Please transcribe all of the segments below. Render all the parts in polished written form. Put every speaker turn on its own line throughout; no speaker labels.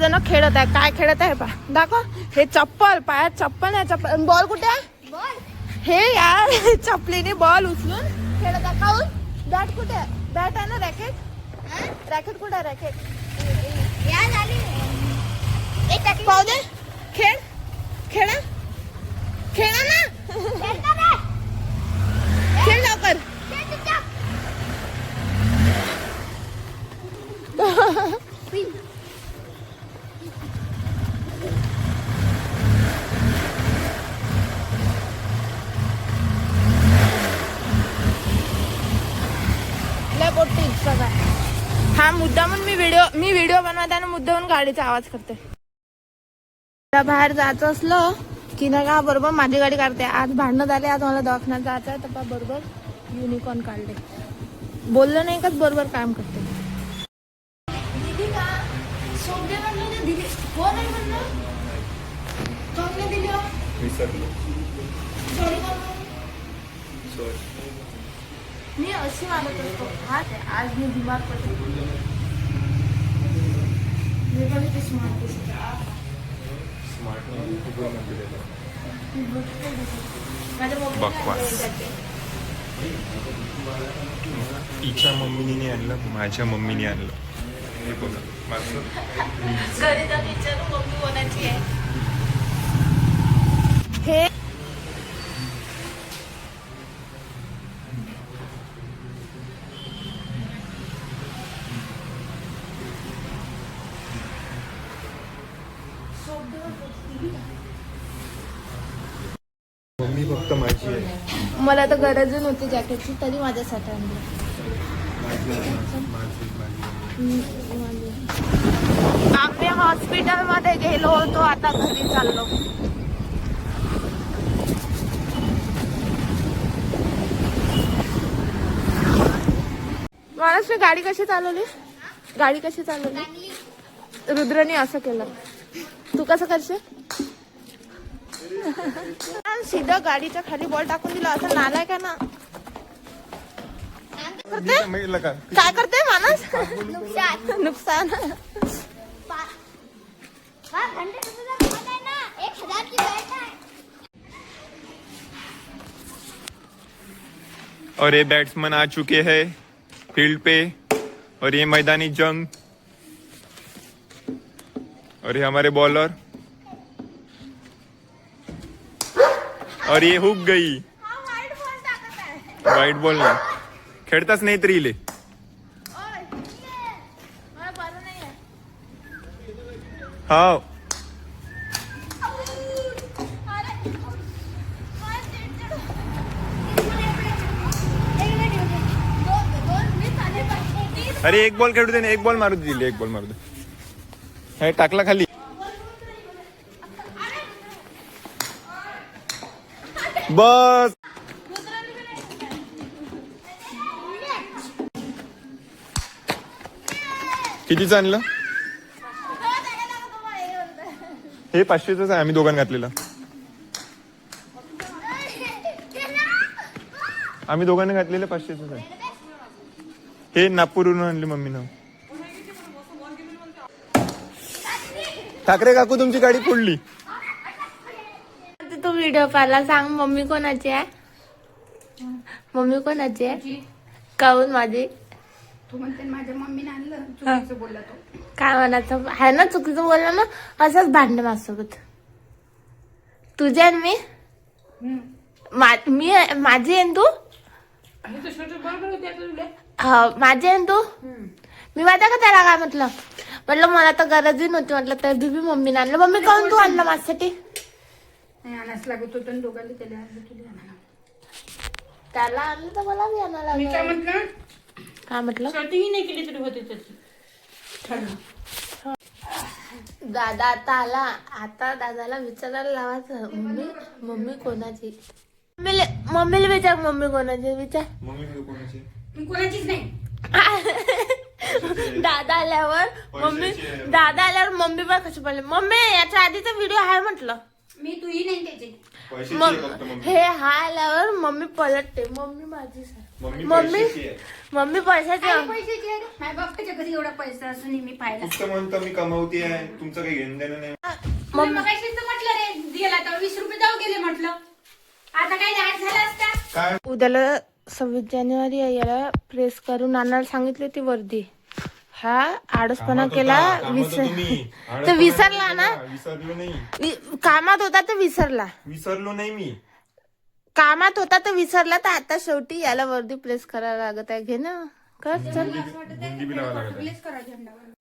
जण खेळत आहे. काय खेळत आहे पा दाखव. हे चप्पल पायात चप्पल नाही. चप्पल बॉल कुठे आहे? हे यार चपलीने बॉल उचलून खेळत आहे. खाऊन बॅट कुठे आहे? बॅट आहे ना. रॅकेट रॅकेट कुठे आहे? रॅकेट पाहू दे. खेळ खेळा खेळा ना. खेळ लवकर. हा मुद्दामून मी व्हिडिओ बनवताना मुद्दामून गाडीचा आवाज करते. बाहेर जायचं असलं की ना का बरोबर माझी गाडी काढते. आज भांडणं झाले. आज मला दवाखान्यात जायचं आहे तर बरोबर युनिकॉर्न काढले. बोललं नाही का बरोबर काम करते. दिदी का सोडे म्हणलं दिदी हो नाही म्हणलं चांगलं दिली विसरलो. मी अशी मानत असतो. आज मी बिमार पडले.
तिच्या मम्मीने आणलं. माझ्या मम्मीने आणलं. हे बोला माझं
घरी तर टीचर मम्मी कोणाची आहे. हे
मम्मी फक्त माझी आहे.
मला तर गरज नव्हती जॅकेटची तरी माझ्यासाठी आणली. आम्ही हॉस्पिटलमध्ये गेलो होतो. आता घरी चाललो. माणूस मी गाडी कशी चालवली. रुद्रने असं केलं. तू कसं करशील. सीधा गाडीच्या खाली बॉल टाकून दिला. असं नालाय का ना करते. काय करते माणूस. नुकसान.
और ये बैट्समैन आ चुके हैं फील्ड पे. और ये मैदानी जंग. और ये हमारे बॉलर. और ये हुक गई. वाईट बॉल ना खेळताच नाही तरी इले. हा अरे एक बॉल खेळू दे ना. एक बॉल मारू दे. एक बॉल मारू दे. हे टाकला खाली. बस कितीचं आणलं. हे 500च आहे. आम्ही दोघांनी घातलेलं. आम्ही दोघांनी घातलेलं 500च आहे. हे नागपूरहून आणले मम्मीनं. ठाकरे काकू तुमची गाडी फोडली.
तू व्हिडिओ पाहिला सांग. मम्मी कोणाची आहे. काहून माझी.
तू म्हणते माझ्या मम्मीने आणलं. चुकीचं बोलला तो.
काय म्हणायचं आहे ना. चुकीचं बोललं ना. असंच भांडण माझ्यासोबत. तुझे आणि मी माझी आहे तू. माझी आहे तू. मी माझ्या का त्याला काय म्हटलं मला तर गरजही नव्हती म्हटलं तर बी मम्मीने आणलं. मम्मी काहून तू आणलं माझ्यासाठी.
आणायच लागत होतं दोघांना.
त्याला आणलं तर मला बी आणायला. काय म्हटलं.
नाही केली तरी होते त्याची.
दादा आता आला. आता दादाला विचारायला लावायचं मम्मी कोणाची. मम्मीला विचार. मम्मी कोणाची विचार.
कोणाचीच नाही.
दादा आल्यावर मम्मी पण कशी पडले. मम्मी याच्या आधीचा व्हिडिओ आहे म्हटलं.
मी तूही नाही त्याची.
हे हा आल्यावर मम्मी पलटते. मम्मी माझी
मम्मी
मम्मी
पैशाची आहे.
मम्मी पैशाची
आई पैशाची आहे रे. माझ्या बाप्पाच्या घरी एवढा पैसा असून मी पाहिला.
तुमचं म्हणतं मी कमावते आहे, तुमचं काही घेणं देणं नाही.
तुला मगाशीच तर म्हटलं रे, दिला तर 20 रुपये जाऊ गेले म्हटलं. आता काय आठ झाला असता.
काय
उद्याला 26 जानेवारी आहे, याला प्रेस करून आणायला सांगितली ती वर्दी. हा आडसपणा केला, तर विसरला ना.
विसरलो नाही,
कामात होता तर विसरला,
विसरलो नाही मी.
कामात होता तर विसरला, तर आता शेवटी याला वर्दी प्रेस करायला लागत आहे. घे ना, कर चल.
बुंदी बी लावायला लागत आहे.
प्लेस करा झेंडावर.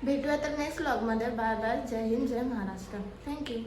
भेटूया तर नेक्स्ट व्लॉग मध्ये. Bye bye. जय हिंद, जय महाराष्ट्र. थँक्यू.